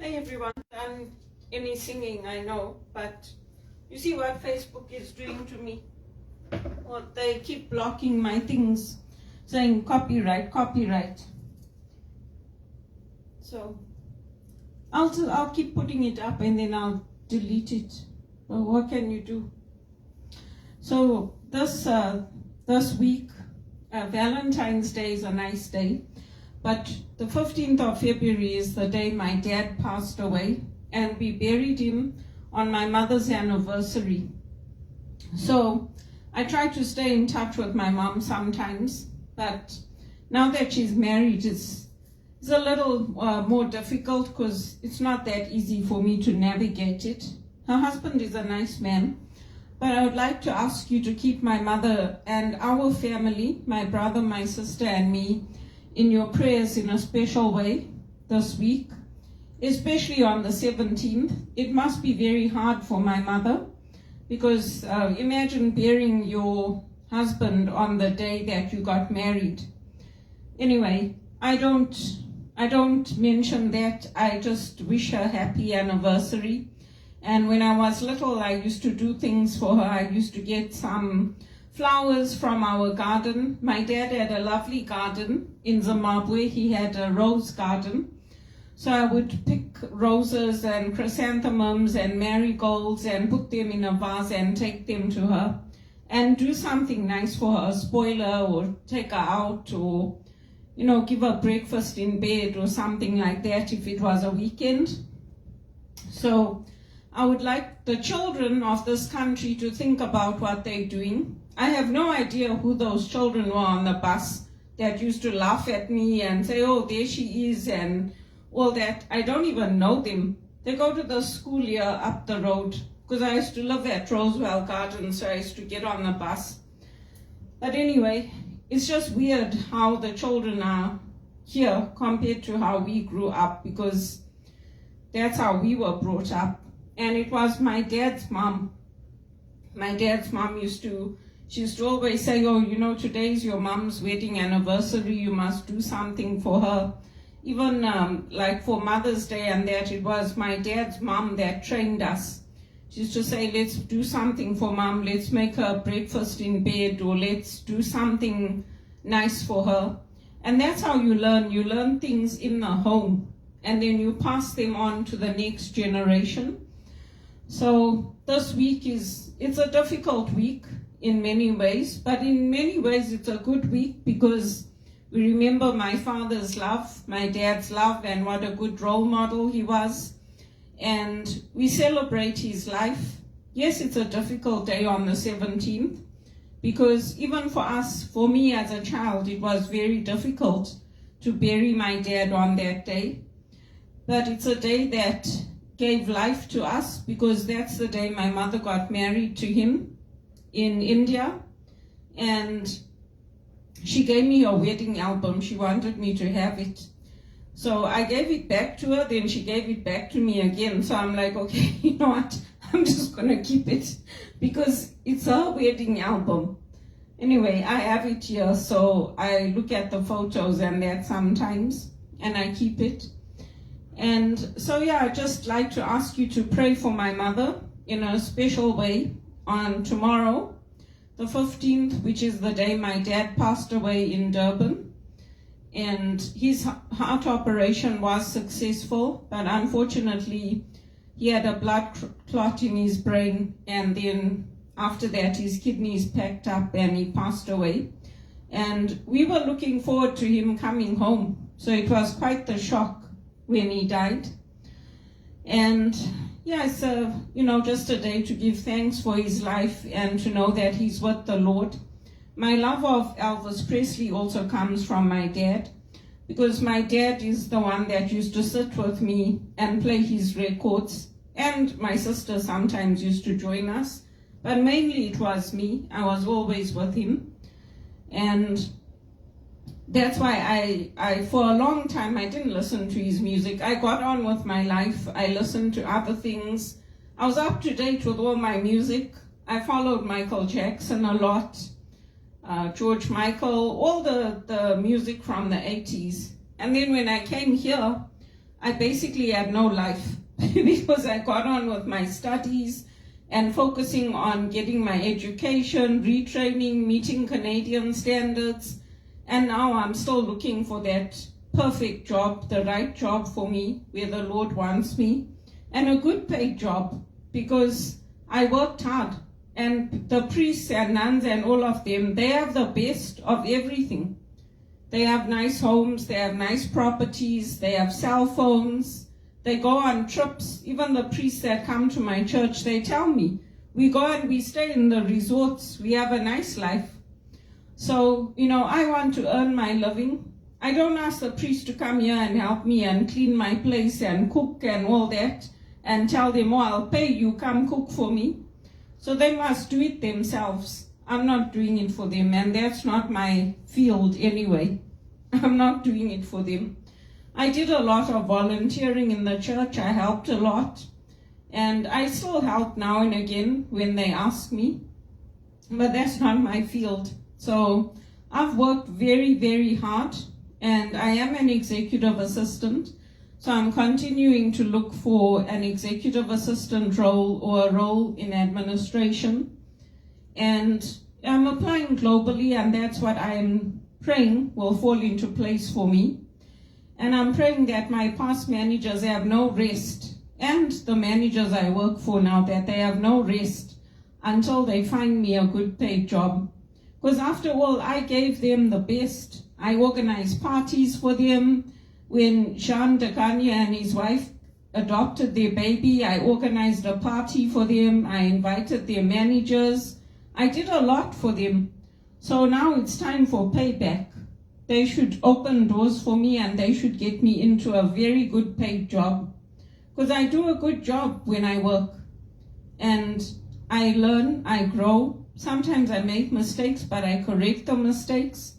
Hey everyone, done any singing I know, but you see what Facebook is doing to me? Well, they keep blocking my things, saying copyright, copyright. So I'll keep putting it up and then I'll delete it. Well, what can you do? So this week, Valentine's Day is a nice day. But the 15th of February is the day my dad passed away, and we buried him on my mother's anniversary. So I try to stay in touch with my mom sometimes, but now that she's married, it's a little more difficult because it's not that easy for me to navigate it. Her husband is a nice man, but I would like to ask you to keep my mother and our family, my brother, my sister, and me, in your prayers in a special way this week, especially on the 17th. It must be very hard for my mother because imagine burying your husband on the day that you got married. Anyway, I don't mention that. I just wish her happy anniversary. And when I was little, I used to do things for her. I used to get some flowers from our garden. My dad had a lovely garden in Zimbabwe. He had a rose garden. So I would pick roses and chrysanthemums and marigolds and put them in a vase and take them to her and do something nice for her, spoil her or take her out or, give her breakfast in bed or something like that if it was a weekend. So I would like the children of this country to think about what they're doing. I have no idea who those children were on the bus that used to laugh at me and say, oh, there she is, and all that. I don't even know them. They go to the school here up the road, because I used to live at Rosewell Gardens, so I used to get on the bus. But anyway, it's just weird how the children are here compared to how we grew up, because that's how we were brought up. And it was my dad's mom. My dad's mom she used to always say, oh, today's your mom's wedding anniversary, you must do something for her. Even like for Mother's Day and that, it was my dad's mom that trained us. She used to say, let's do something for mom, let's make her breakfast in bed, or let's do something nice for her. And that's how you learn things in the home, and then you pass them on to the next generation. So this week it's a difficult week in many ways, but in many ways it's a good week because we remember my father's love, my dad's love, and what a good role model he was. And we celebrate his life. Yes, it's a difficult day on the 17th because even for us, for me as a child, it was very difficult to bury my dad on that day. But it's a day that gave life to us because that's the day my mother got married to him in India, and she gave me a wedding album. She wanted me to have it. So I gave it back to her, then she gave it back to me again. So I'm like, okay, you know what? I'm just going to keep it because it's her wedding album. Anyway, I have it here, so I look at the photos and that sometimes, and I keep it. And so, I'd just like to ask you to pray for my mother in a special way on tomorrow, the 15th, which is the day my dad passed away in Durban. And his heart operation was successful, but unfortunately, he had a blood clot in his brain, and then after that, his kidneys packed up and he passed away. And we were looking forward to him coming home, so it was quite the shock when he died. And it's just a day to give thanks for his life and to know that he's with the Lord. My love of Elvis Presley also comes from my dad, because my dad is the one that used to sit with me and play his records, and my sister sometimes used to join us, but mainly it was me. I was always with him. And that's why I for a long time, I didn't listen to his music. I got on with my life. I listened to other things. I was up to date with all my music. I followed Michael Jackson a lot, George Michael, all the music from the 80s. And then when I came here, I basically had no life because I got on with my studies and focusing on getting my education, retraining, meeting Canadian standards. And now I'm still looking for that perfect job, the right job for me, where the Lord wants me, and a good paid job, because I worked hard. And the priests and nuns and all of them, they have the best of everything. They have nice homes, they have nice properties, they have cell phones, they go on trips. Even the priests that come to my church, they tell me, we go and we stay in the resorts, we have a nice life. So, I want to earn my living. I don't ask the priest to come here and help me and clean my place and cook and all that, and tell them, oh, I'll pay you, come cook for me. So they must do it themselves. I'm not doing it for them, and that's not my field anyway. I'm not doing it for them. I did a lot of volunteering in the church. I helped a lot, and I still help now and again when they ask me, but that's not my field. So I've worked very, very hard, and I am an executive assistant. So I'm continuing to look for an executive assistant role or a role in administration. And I'm applying globally, and that's what I'm praying will fall into place for me. And I'm praying that my past managers have no rest, and the managers I work for now, that they have no rest until they find me a good paid job. Because after all, I gave them the best. I organized parties for them. When Jean de Gagné and his wife adopted their baby, I organized a party for them. I invited their managers. I did a lot for them. So now it's time for payback. They should open doors for me, and they should get me into a very good paid job. Because I do a good job when I work. And I learn, I grow. Sometimes I make mistakes, but I correct the mistakes.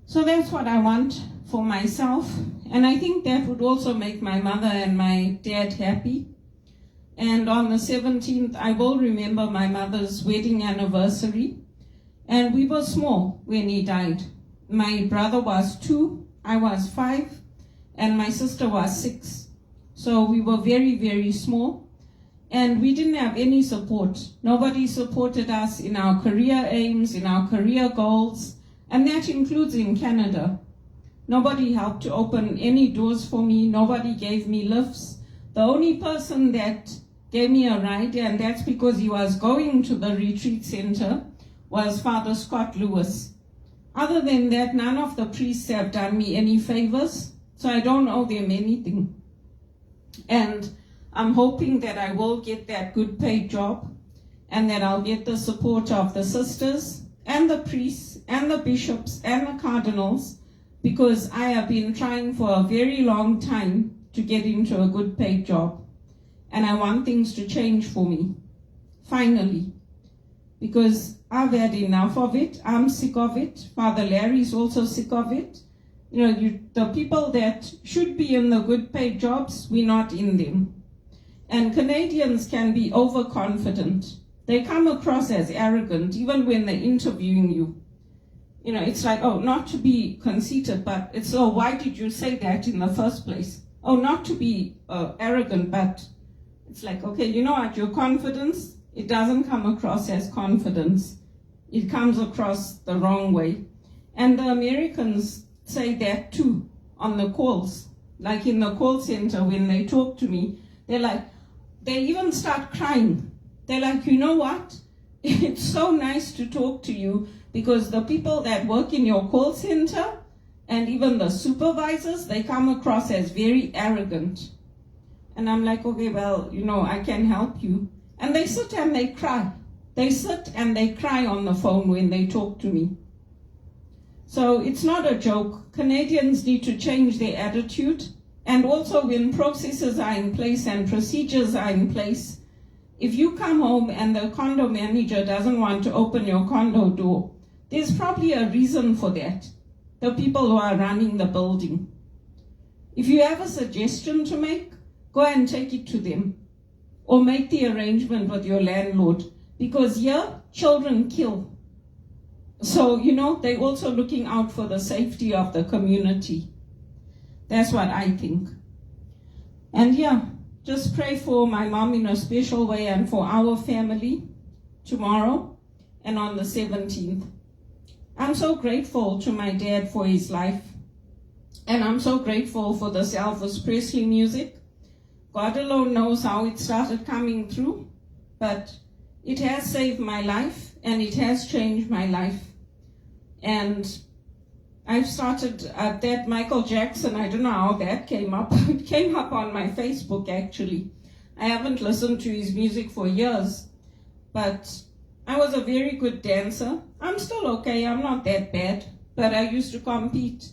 So that's what I want for myself. And I think that would also make my mother and my dad happy. And on the 17th, I will remember my mother's wedding anniversary. And we were small when he died. My brother was 2, I was 5, and my sister was 6. So we were very, very small. And we didn't have any support. Nobody supported us in our career aims, in our career goals, and that includes in Canada. Nobody helped to open any doors for me. Nobody gave me lifts. The only person that gave me a ride, and that's because he was going to the retreat center, was Father Scott Lewis. Other than that, none of the priests have done me any favors, so I don't owe them anything. And I'm hoping that I will get that good paid job, and that I'll get the support of the sisters and the priests and the bishops and the cardinals, because I have been trying for a very long time to get into a good paid job. And I want things to change for me, finally, because I've had enough of it. I'm sick of it. Father Larry's also sick of it. The people that should be in the good paid jobs, we're not in them. And Canadians can be overconfident. They come across as arrogant, even when they're interviewing you. It's like, oh, not to be conceited, but it's, oh, why did you say that in the first place? Oh, not to be arrogant, but it's like, okay, you know what, your confidence, it doesn't come across as confidence. It comes across the wrong way. And the Americans say that too on the calls. Like in the call center, when they talk to me, they even start crying. They're like, you know what? It's so nice to talk to you, because the people that work in your call center and even the supervisors, they come across as very arrogant. And I'm like, okay, well, I can help you. And they sit and they cry. They sit and they cry on the phone when they talk to me. So it's not a joke. Canadians need to change their attitude. And also, when processes are in place and procedures are in place, if you come home and the condo manager doesn't want to open your condo door, there's probably a reason for that. The people who are running the building. If you have a suggestion to make, go and take it to them. Or make the arrangement with your landlord. Because here, children kill. So, they're also looking out for the safety of the community. That's what I think. And yeah, just pray for my mom in a special way and for our family tomorrow and on the 17th. I'm so grateful to my dad for his life. And I'm so grateful for this Elvis Presley music. God alone knows how it started coming through, but it has saved my life and it has changed my life. And I've started that Michael Jackson, I don't know how that came up. It came up on my Facebook actually. I haven't listened to his music for years, but I was a very good dancer. I'm still okay, I'm not that bad, but I used to compete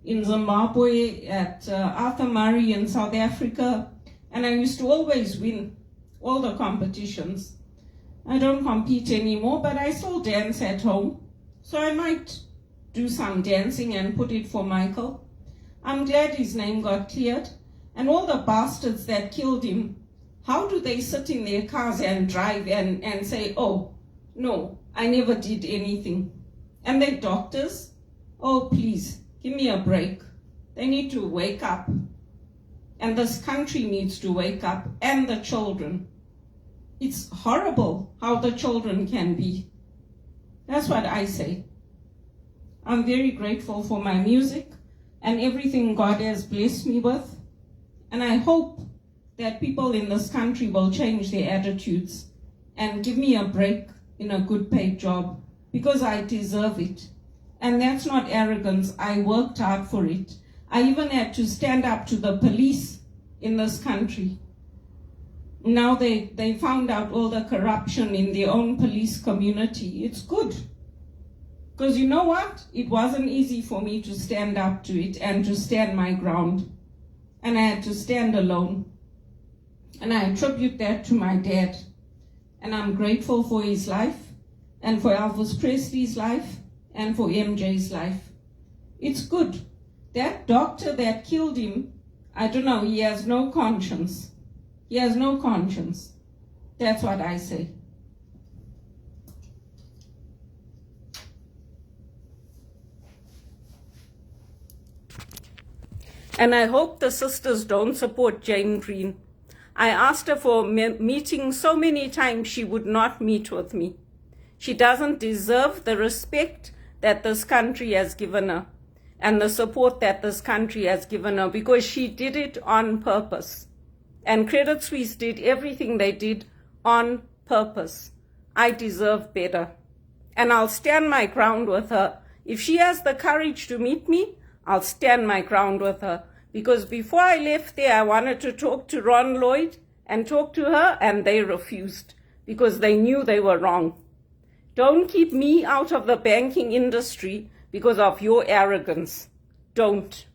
in Zimbabwe, at Arthur Murray in South Africa, and I used to always win all the competitions. I don't compete anymore, but I still dance at home, so I might do some dancing and put it for Michael. I'm glad his name got cleared, and all the bastards that killed him, how do they sit in their cars and drive and say, oh, no, I never did anything? And they're doctors? Oh, please, give me a break. They need to wake up. And this country needs to wake up, and the children. It's horrible how the children can be. That's what I say. I'm very grateful for my music and everything God has blessed me with. And I hope that people in this country will change their attitudes and give me a break in a good paid job, because I deserve it. And that's not arrogance. I worked hard for it. I even had to stand up to the police in this country. Now they found out all the corruption in their own police community. It's good. Because you know what? It wasn't easy for me to stand up to it and to stand my ground. And I had to stand alone. And I attribute that to my dad. And I'm grateful for his life, and for Elvis Presley's life, and for MJ's life. It's good. That doctor that killed him, I don't know, he has no conscience. He has no conscience. That's what I say. And I hope the sisters don't support Jane Green. I asked her for a meeting so many times, she would not meet with me. She doesn't deserve the respect that this country has given her and the support that this country has given her, because she did it on purpose. And Credit Suisse did everything they did on purpose. I deserve better. And I'll stand my ground with her. If she has the courage to meet me, I'll stand my ground with her. Because before I left there, I wanted to talk to Ron Lloyd and talk to her, and they refused because they knew they were wrong. Don't keep me out of the banking industry because of your arrogance. Don't.